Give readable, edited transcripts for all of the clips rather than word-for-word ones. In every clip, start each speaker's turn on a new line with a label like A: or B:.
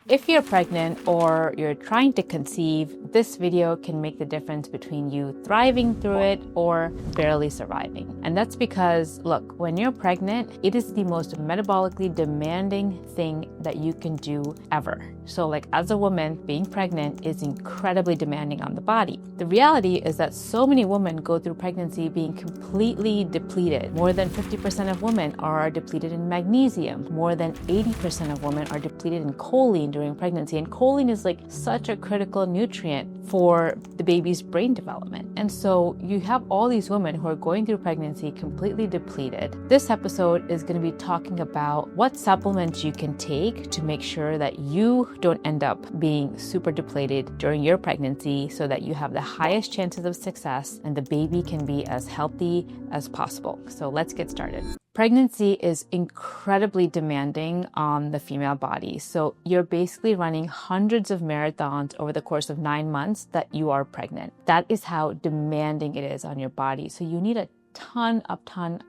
A: If you're pregnant or you're trying to conceive, this video can make the difference between you thriving through it or barely surviving. And that's because, look, when you're pregnant, it is the most metabolically demanding thing that you can do ever. So like as a woman, being pregnant is incredibly demanding on the body. The reality is that so many women go through pregnancy being completely depleted. More than 50% of women are depleted in magnesium. More than 80% of women are depleted in choline during pregnancy. And choline is like such a critical nutrient for the baby's brain development. And so you have all these women who are going through pregnancy completely depleted. This episode is going to be talking about what supplements you can take to make sure that you don't end up being super depleted during your pregnancy so that you have the highest chances of success and the baby can be as healthy as possible. So let's get started. Pregnancy is incredibly demanding on the female body. So you're basically running hundreds of marathons over the course of 9 months that you are pregnant. That is how demanding it is on your body. So you need a ton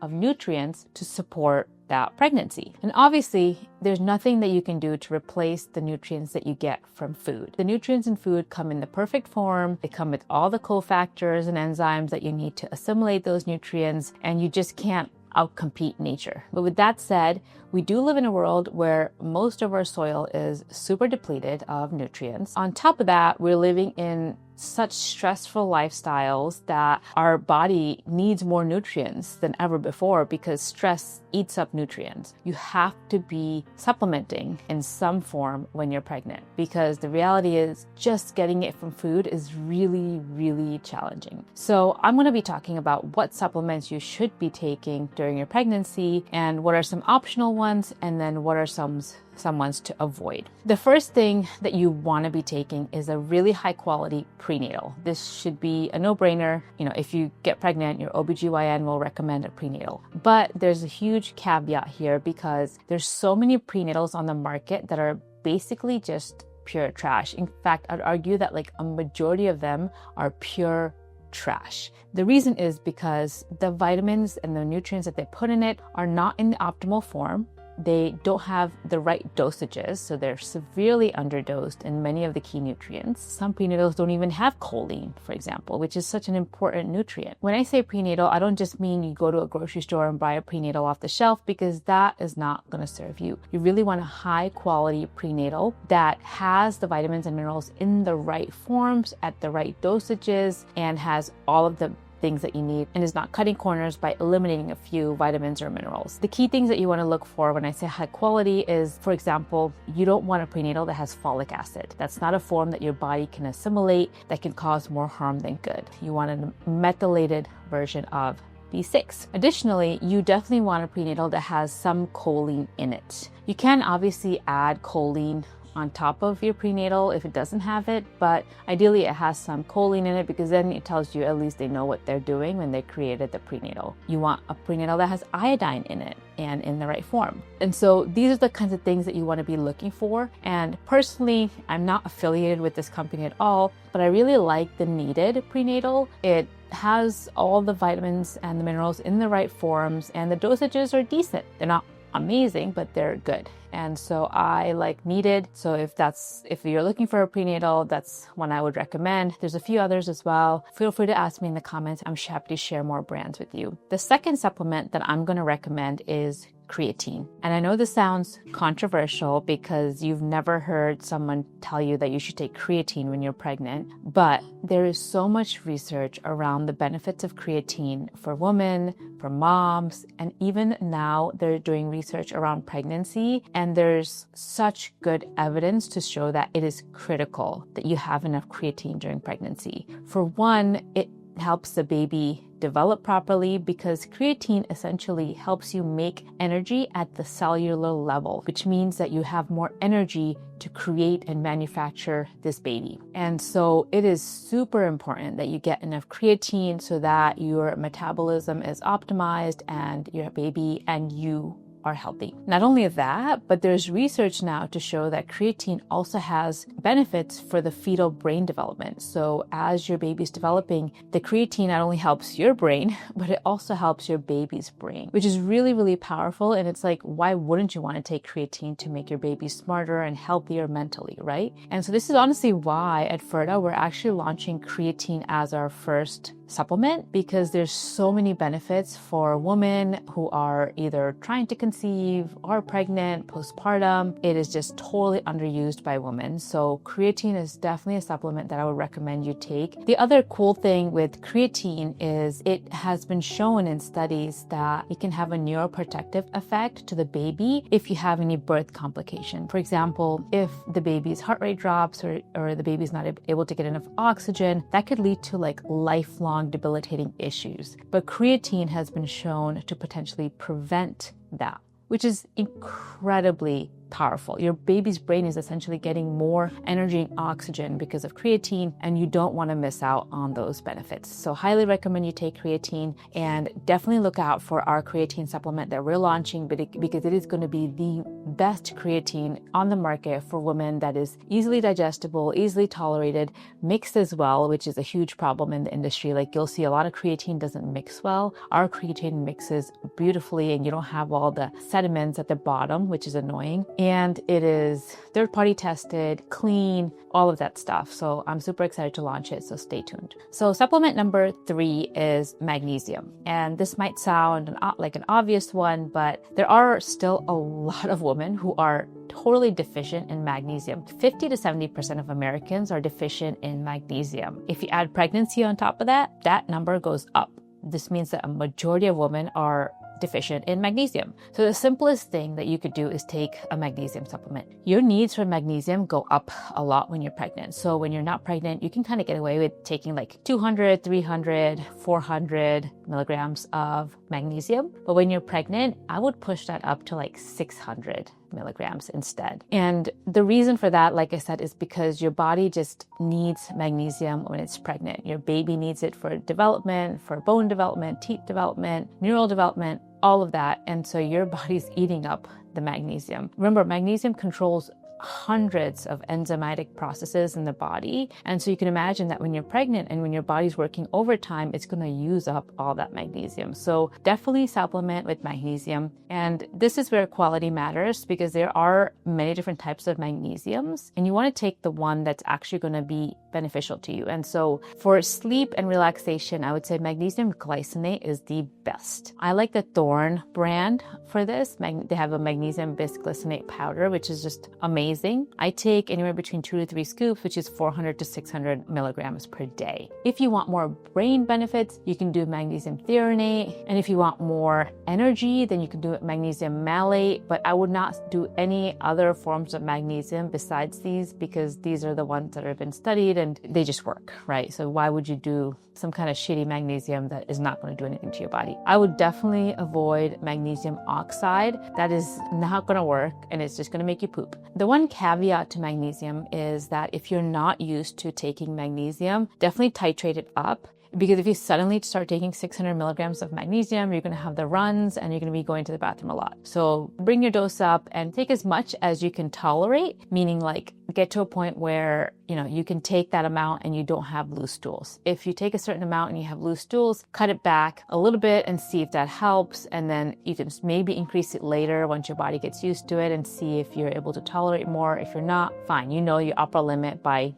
A: of nutrients to support that pregnancy. And obviously, there's nothing that you can do to replace the nutrients that you get from food. The nutrients in food come in the perfect form. They come with all the cofactors and enzymes that you need to assimilate those nutrients, and you just can't outcompete nature. But with that said, we do live in a world where most of our soil is super depleted of nutrients. On top of that, we're living in such stressful lifestyles that our body needs more nutrients than ever before because stress eats up nutrients. You have to be supplementing in some form when you're pregnant because the reality is just getting it from food is really challenging. So I'm going to be talking about what supplements you should be taking during your pregnancy and what are some optional ones and then what are some ones to avoid. The first thing that you want to be taking is a really high quality prenatal. This should be a no-brainer. If you get pregnant, your OBGYN will recommend a prenatal. But there's a huge caveat here because there's so many prenatals on the market that are basically just pure trash. In fact, I'd argue that like a majority of them are pure trash. The reason is because the vitamins and the nutrients that they put in it are not in the optimal form. They don't have the right dosages, so they're severely underdosed in many of the key nutrients. Some prenatals don't even have choline, for example, which is such an important nutrient. When I say prenatal, I don't just mean you go to a grocery store and buy a prenatal off the shelf because that is not going to serve you. You really want a high quality prenatal that has the vitamins and minerals in the right forms at the right dosages and has all of the things that you need and is not cutting corners by eliminating a few vitamins or minerals. The key things that you want to look for when I say high quality is, for example, you don't want a prenatal that has folic acid. That's not a form that your body can assimilate that can cause more harm than good. You want a methylated version of B6. Additionally, you definitely want a prenatal that has some choline in it. You can obviously add choline on top of your prenatal if it doesn't have it, but ideally it has some choline in it because then it tells you at least they know what they're doing when they created the prenatal. You want a prenatal that has iodine in it and in the right form. And so these are the kinds of things that you want to be looking for. And personally, I'm not affiliated with this company at all, but I really like the Needed prenatal. It has all the vitamins and the minerals in the right forms and the dosages are decent. They're not amazing, but they're good. And so I like Needed. So if you're looking for a prenatal, that's one I would recommend. There's a few others as well. Feel free to ask me in the comments. I'm happy to share more brands with you. The second supplement that I'm going to recommend is creatine. And I know this sounds controversial because you've never heard someone tell you that you should take creatine when you're pregnant, but there is so much research around the benefits of creatine for women, for moms, and even now they're doing research around pregnancy, and there's such good evidence to show that it is critical that you have enough creatine during pregnancy. For one, it helps the baby develop properly because creatine essentially helps you make energy at the cellular level, which means that you have more energy to create and manufacture this baby. And so it is super important that you get enough creatine so that your metabolism is optimized and your baby and you are healthy. Not only that, but there's research now to show that creatine also has benefits for the fetal brain development. So as your baby's developing, the creatine not only helps your brain, but it also helps your baby's brain, which is really, really powerful. And it's like, why wouldn't you want to take creatine to make your baby smarter and healthier mentally, right? And so this is honestly why at Ferta, we're actually launching creatine as our first supplement, because there's so many benefits for women who are either trying to conceive or pregnant, postpartum. It is just totally underused by women. So creatine is definitely a supplement that I would recommend you take. The other cool thing with creatine is it has been shown in studies that it can have a neuroprotective effect to the baby if you have any birth complication. For example, if the baby's heart rate drops or the baby's not able to get enough oxygen, that could lead to like lifelong debilitating issues. But creatine has been shown to potentially prevent that, which is incredibly powerful. Your baby's brain is essentially getting more energy and oxygen because of creatine, and you don't want to miss out on those benefits. So highly recommend you take creatine, and definitely look out for our creatine supplement that we're launching, because it is going to be the best creatine on the market for women that is easily digestible, easily tolerated, mixed as well, which is a huge problem in the industry. Like you'll see a lot of creatine doesn't mix well. Our creatine mixes beautifully, and you don't have all the sediments at the bottom, which is annoying. And it is third-party tested, clean, all of that stuff. So I'm super excited to launch it, so stay tuned. So supplement number 3 is magnesium. And this might sound like an obvious one, but there are still a lot of women who are totally deficient in magnesium. 50 to 70% of Americans are deficient in magnesium. If you add pregnancy on top of that, that number goes up. This means that a majority of women are deficient in magnesium. So the simplest thing that you could do is take a magnesium supplement. Your needs for magnesium go up a lot when you're pregnant. So when you're not pregnant, you can kind of get away with taking like 200, 300, 400 milligrams of magnesium. But when you're pregnant, I would push that up to like 600 milligrams instead. And the reason for that, like I said, is because your body just needs magnesium when it's pregnant. Your baby needs it for development, for bone development, teeth development, neural development, all of that. And so your body's eating up the magnesium. Remember, magnesium controls hundreds of enzymatic processes in the body. And so you can imagine that when you're pregnant and when your body's working overtime, it's going to use up all that magnesium. So definitely supplement with magnesium. And this is where quality matters, because there are many different types of magnesiums, and you want to take the one that's actually going to be beneficial to you. And so for sleep and relaxation, I would say magnesium glycinate is the best. I like the Thorne brand for this. They have a magnesium bisglycinate powder, which is just amazing. I take anywhere between 2 to 3 scoops, which is 400 to 600 milligrams per day. If you want more brain benefits, you can do magnesium threonate. And if you want more energy, then you can do magnesium malate. But I would not do any other forms of magnesium besides these, because these are the ones that have been studied and they just work, right? So why would you do some kind of shitty magnesium that is not going to do anything to your body? I would definitely avoid magnesium oxide. That is not going to work, and it's just going to make you poop. The one caveat to magnesium is that if you're not used to taking magnesium, definitely titrate it up. Because if you suddenly start taking 600 milligrams of magnesium, you're going to have the runs and you're going to be going to the bathroom a lot. So bring your dose up and take as much as you can tolerate, meaning like get to a point where, you can take that amount and you don't have loose stools. If you take a certain amount and you have loose stools, cut it back a little bit and see if that helps. And then you can maybe increase it later once your body gets used to it and see if you're able to tolerate more. If you're not, fine. You know your upper limit by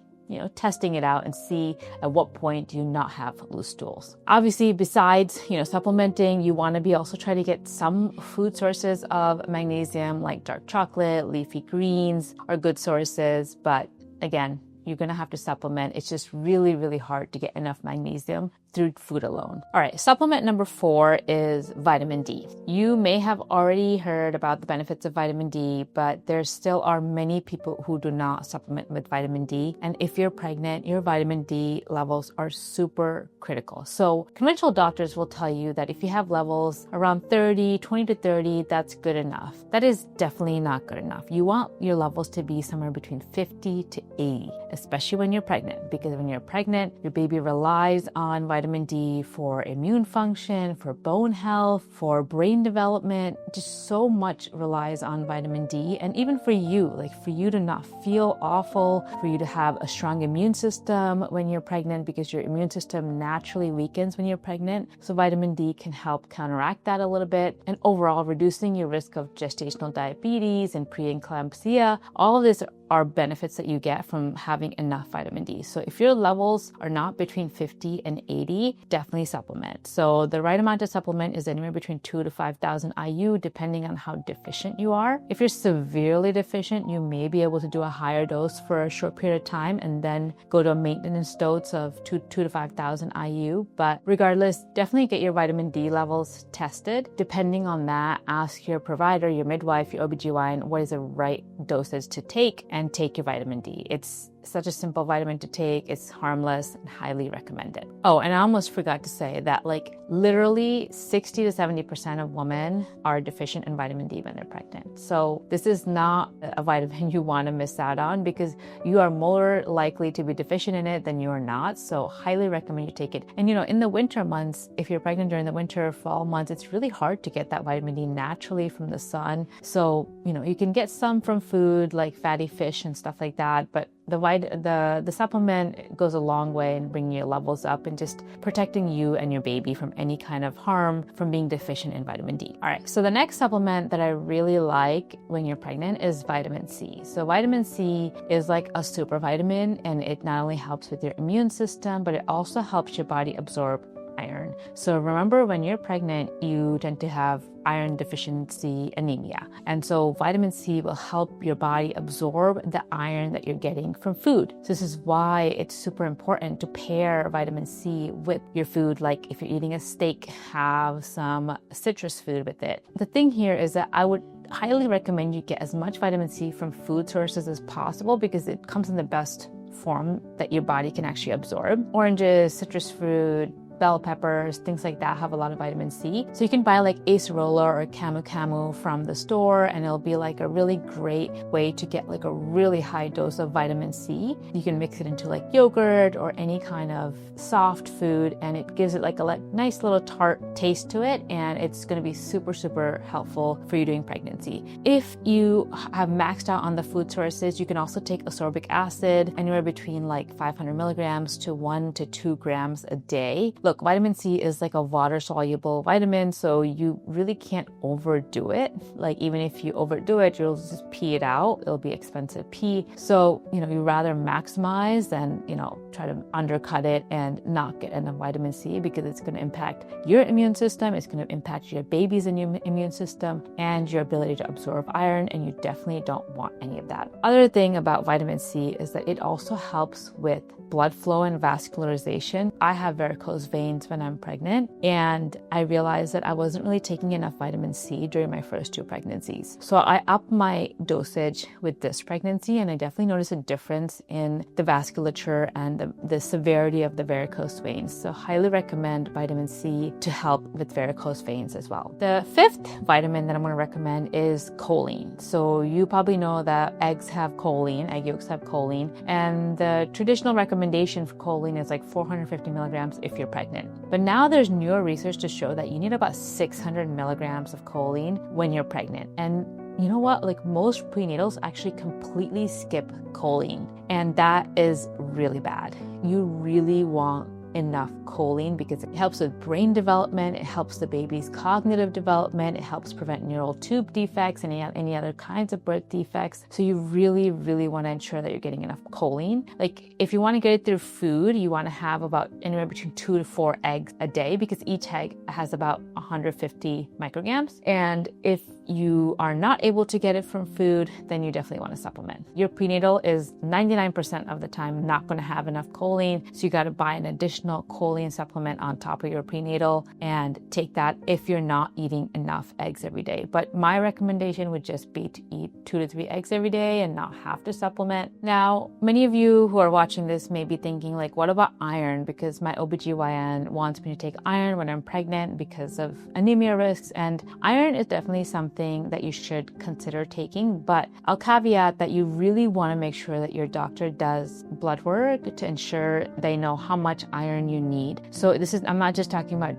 A: testing it out and see at what point do you not have loose stools. Obviously, besides, supplementing, you want to be also try to get some food sources of magnesium, like dark chocolate, leafy greens are good sources. But again, you're going to have to supplement. It's just really, really hard to get enough magnesium through food alone. All right, supplement number 4 is vitamin D. You may have already heard about the benefits of vitamin D, but there still are many people who do not supplement with vitamin D. And if you're pregnant, your vitamin D levels are super critical. So conventional doctors will tell you that if you have levels around 20 to 30, that's good enough. That is definitely not good enough. You want your levels to be somewhere between 50 to 80, especially when you're pregnant, because when you're pregnant, your baby relies on vitamin vitamin D for immune function, for bone health, for brain development. Just so much relies on vitamin D. And even for you, like for you to not feel awful, for you to have a strong immune system when you're pregnant, because your immune system naturally weakens when you're pregnant. So vitamin D can help counteract that a little bit, and overall reducing your risk of gestational diabetes and preeclampsia. All of this are benefits that you get from having enough vitamin D. So if your levels are not between 50 and 80, definitely supplement. So the right amount to supplement is anywhere between 2 to 5,000 IU, depending on how deficient you are. If you're severely deficient, you may be able to do a higher dose for a short period of time and then go to a maintenance dose of 2 to 5,000 IU. But regardless, definitely get your vitamin D levels tested. Depending on that, ask your provider, your midwife, your OBGYN, what is the right dosage to take, and take your vitamin D. It's such a simple vitamin to take. It's harmless and highly recommended. Oh, and I almost forgot to say that literally 60 to 70% of women are deficient in vitamin D when they're pregnant. So this is not a vitamin you want to miss out on, because you are more likely to be deficient in it than you are not. So highly recommend you take it. And in the winter months, if you're pregnant during the winter, fall months, it's really hard to get that vitamin D naturally from the sun. So, you can get some from food like fatty fish and stuff like that, but the supplement goes a long way in bringing your levels up and just protecting you and your baby from any kind of harm from being deficient in vitamin D. All right, so the next supplement that I really like when you're pregnant is vitamin C. So vitamin C is like a super vitamin, and it not only helps with your immune system, but it also helps your body absorb iron. So remember, when you're pregnant, you tend to have iron deficiency anemia. And so vitamin C will help your body absorb the iron that you're getting from food. So this is why it's super important to pair vitamin C with your food. Like if you're eating a steak, have some citrus food with it. The thing here is that I would highly recommend you get as much vitamin C from food sources as possible, because it comes in the best form that your body can actually absorb. Oranges, citrus fruit, bell peppers, things like that have a lot of vitamin C. So you can buy like acerola or camu camu from the store, and it'll be like a really great way to get like a really high dose of vitamin C. You can mix it into like yogurt or any kind of soft food, and it gives it like a nice little tart taste to it, and it's going to be super, super helpful for you during pregnancy. If you have maxed out on the food sources, you can also take ascorbic acid, anywhere between like 500 milligrams to 1 to 2 grams a day. Look, vitamin C is like a water-soluble vitamin, so you really can't overdo it. Like even if you overdo it, you'll just pee it out. It'll be expensive pee. So, you rather maximize than, try to undercut it and not get enough vitamin C, because it's going to impact your immune system. It's going to impact your baby's immune system and your ability to absorb iron, and you definitely don't want any of that. Other thing about vitamin C is that it also helps with blood flow and vascularization. I have varicose veins when I'm pregnant, and I realized that I wasn't really taking enough vitamin C during my first 2 pregnancies. So I upped my dosage with this pregnancy, and I definitely noticed a difference in the vasculature and the severity of the varicose veins. So highly recommend vitamin C to help with varicose veins as well. The 5th vitamin that I'm going to recommend is choline. So you probably know that eggs have choline, egg yolks have choline, and the traditional recommendation for choline is like 450 milligrams if you're pregnant. But now there's newer research to show that you need about 600 milligrams of choline when you're pregnant. And you know what? Like most prenatals actually completely skip choline, and that is really bad. You really want enough choline because it helps with brain development, it helps the baby's cognitive development, it helps prevent neural tube defects and any other kinds of birth defects. So you really, really want to ensure that you're getting enough choline. Like if you want to get it through food, you want to have about anywhere between 2 to 4 eggs a day, because each egg has about 150 micrograms. And if you are not able to get it from food, then you definitely want to supplement. Your prenatal is 99% of the time not going to have enough choline, so you got to buy an additional choline supplement on top of your prenatal and take that if you're not eating enough eggs every day. But my recommendation would just be to eat 2 to 3 eggs every day and not have to supplement. Now, many of you who are watching this may be thinking like, what about iron? Because my OBGYN wants me to take iron when I'm pregnant because of anemia risks, and iron is definitely something something that you should consider taking, but I'll caveat that you really want to make sure that your doctor does blood work to ensure they know how much iron you need. So I'm not just talking about,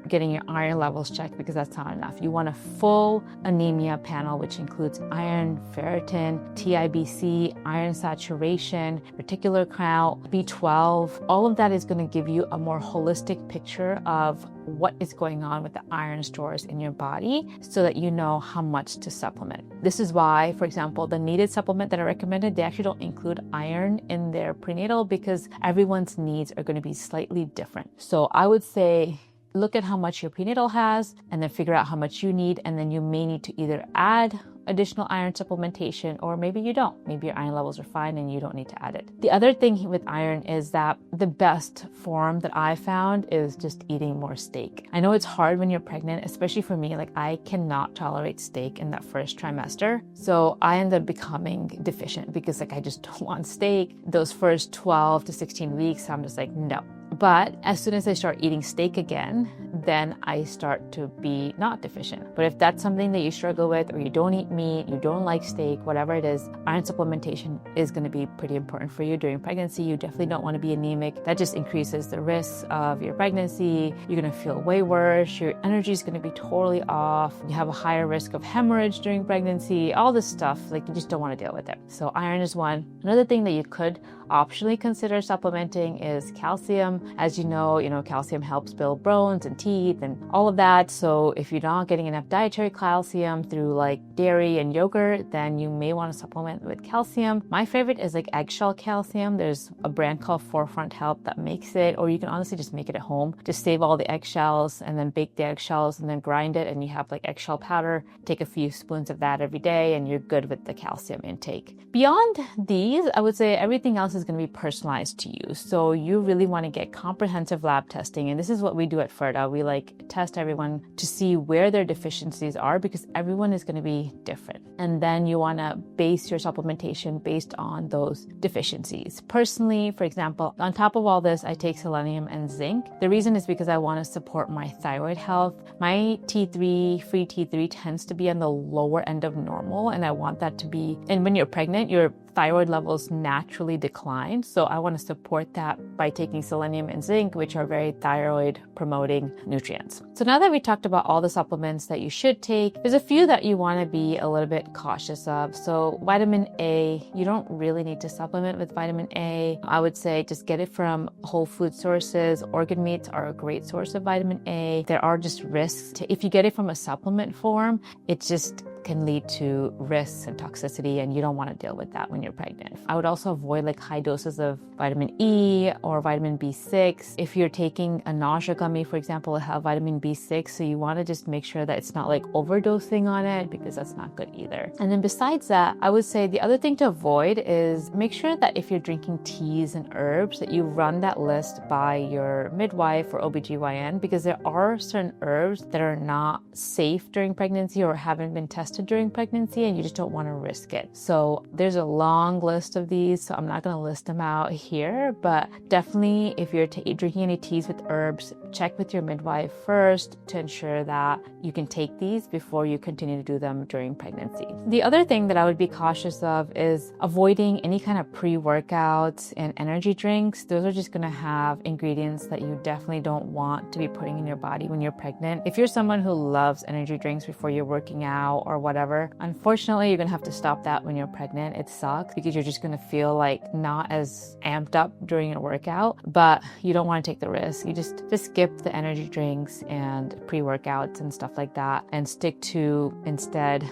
A: getting your iron levels checked, because that's not enough. You want a full anemia panel, which includes iron, ferritin, TIBC, iron saturation, reticular count, B12. All of that is going to give you a more holistic picture of what is going on with the iron stores in your body so that you know how much to supplement. This is why, for example, the needed supplement that I recommended, they actually don't include iron in their prenatal because everyone's needs are going to be slightly different. So I would say look at how much your prenatal has and then figure out how much you need, and then you may need to either add additional iron supplementation, or maybe you don't. Maybe your iron levels are fine and you don't need to add it. The other thing with iron is that the best form that I found is just eating more steak. I know it's hard when you're pregnant, especially for me. Like, I cannot tolerate steak in that first trimester. So I ended up becoming deficient because I just don't want steak. Those first 12 to 16 weeks, I'm just like, no. But as soon as I start eating steak again, then I start to be not deficient. But if that's something that you struggle with, or you don't eat meat, you don't like steak, whatever it is, iron supplementation is going to be pretty important for you during pregnancy. You definitely don't want to be anemic. That just increases the risks of your pregnancy. You're going to feel way worse. Your energy is going to be totally off. You have a higher risk of hemorrhage during pregnancy, all this stuff. Like, you just don't want to deal with it. So iron is one. Another thing that you could optionally consider supplementing is calcium. As you know, calcium helps build bones and teeth and all of that. So if you're not getting enough dietary calcium through like dairy and yogurt, then you may want to supplement with calcium. My favorite is like eggshell calcium. There's a brand called Forefront Health that makes it, or you can honestly just make it at home. Just save all the eggshells and then bake the eggshells and then grind it, and you have like eggshell powder. Take a few spoons of that every day and you're good with the calcium intake. Beyond these, I would say everything else is going to be personalized to you. So you really want to get comprehensive lab testing. And this is what we do at Ferta. We test everyone to see where their deficiencies are, because everyone is going to be different. And then you want to base your supplementation based on those deficiencies. Personally, for example, on top of all this, I take selenium and zinc. The reason is because I want to support my thyroid health. My T3, free T3 tends to be on the lower end of normal, and I want that to be, and when you're pregnant, your thyroid levels naturally decline. So I want to support that by taking selenium and zinc, which are very thyroid promoting nutrients. So now that we talked about all the supplements that you should take, there's a few that you want to be a little bit cautious of. So vitamin A, you don't really need to supplement with vitamin A. I would say just get it from whole food sources. Organ meats are a great source of vitamin A. There are just risks if you get it from a supplement form, it just can lead to risks and toxicity, and you don't want to deal with that when you're pregnant. I would also avoid high doses of vitamin E or vitamin B6. If you're taking a nausea gummy, for example, it has vitamin B6, so you want to just make sure that it's not overdosing on it, because that's not good either. And then besides that, I would say the other thing to avoid is make sure that if you're drinking teas and herbs, that you run that list by your midwife or OBGYN, because there are certain herbs that are not safe during pregnancy or haven't been tested during pregnancy, and you just don't want to risk it. So there's a long list of these, so I'm not going to list them out here, but definitely if you're drinking any teas with herbs, check with your midwife first to ensure that you can take these before you continue to do them during pregnancy. The other thing that I would be cautious of is avoiding any kind of pre-workouts and energy drinks. Those are just going to have ingredients that you definitely don't want to be putting in your body when you're pregnant. If you're someone who loves energy drinks before you're working out or whatever, unfortunately, you're going to have to stop that when you're pregnant. It sucks because you're just going to feel not as amped up during a workout, but you don't want to take the risk. You just skip the energy drinks and pre-workouts and stuff like that, and stick to instead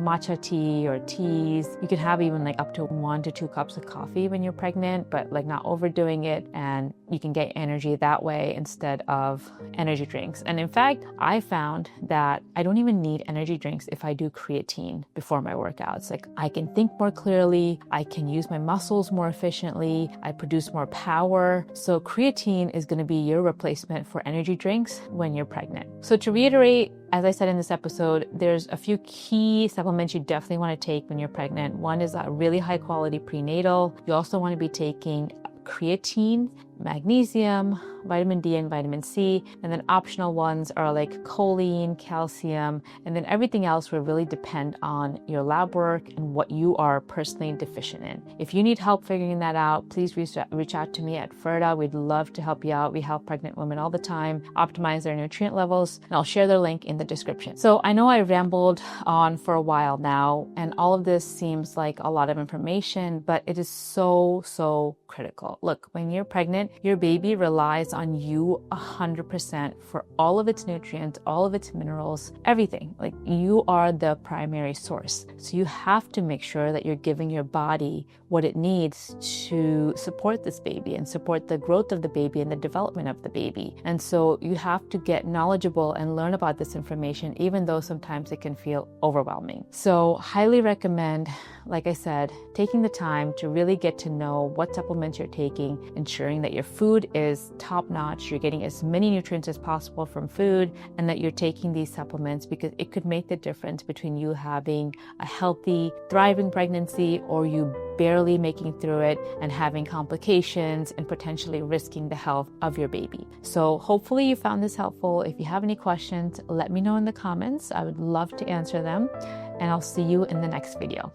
A: matcha tea or teas. You can have even up to 1 to 2 cups of coffee when you're pregnant, but not overdoing it, and you can get energy that way instead of energy drinks. And in fact, I found that I don't even need energy drinks if I do creatine before my workouts. I can think more clearly, I can use my muscles more efficiently, I produce more power. So creatine is going to be your replacement for energy drinks when you're pregnant. So to reiterate, as I said in this episode, there's a few key supplements you definitely want to take when you're pregnant. One is a really high quality prenatal. You also want to be taking creatine, magnesium, vitamin D and vitamin C, and then optional ones are like choline, calcium, and then everything else will really depend on your lab work and what you are personally deficient in. If you need help figuring that out, please reach out to me at Ferda. We'd love to help you out. We help pregnant women all the time optimize their nutrient levels, and I'll share their link in the description. So I know I rambled on for a while now, and all of this seems like a lot of information, but it is so critical. Look, when you're pregnant, your baby relies on you 100% for all of its nutrients, all of its minerals, everything. Like, you are the primary source. So you have to make sure that you're giving your body what it needs to support this baby and support the growth of the baby and the development of the baby. And so you have to get knowledgeable and learn about this information, even though sometimes it can feel overwhelming. So highly recommend, like I said, taking the time to really get to know what supplements you're taking, ensuring that your food is top notch, you're getting as many nutrients as possible from food, and that you're taking these supplements, because it could make the difference between you having a healthy, thriving pregnancy or you barely making through it and having complications and potentially risking the health of your baby. So hopefully you found this helpful. If you have any questions, let me know in the comments. I would love to answer them, and I'll see you in the next video.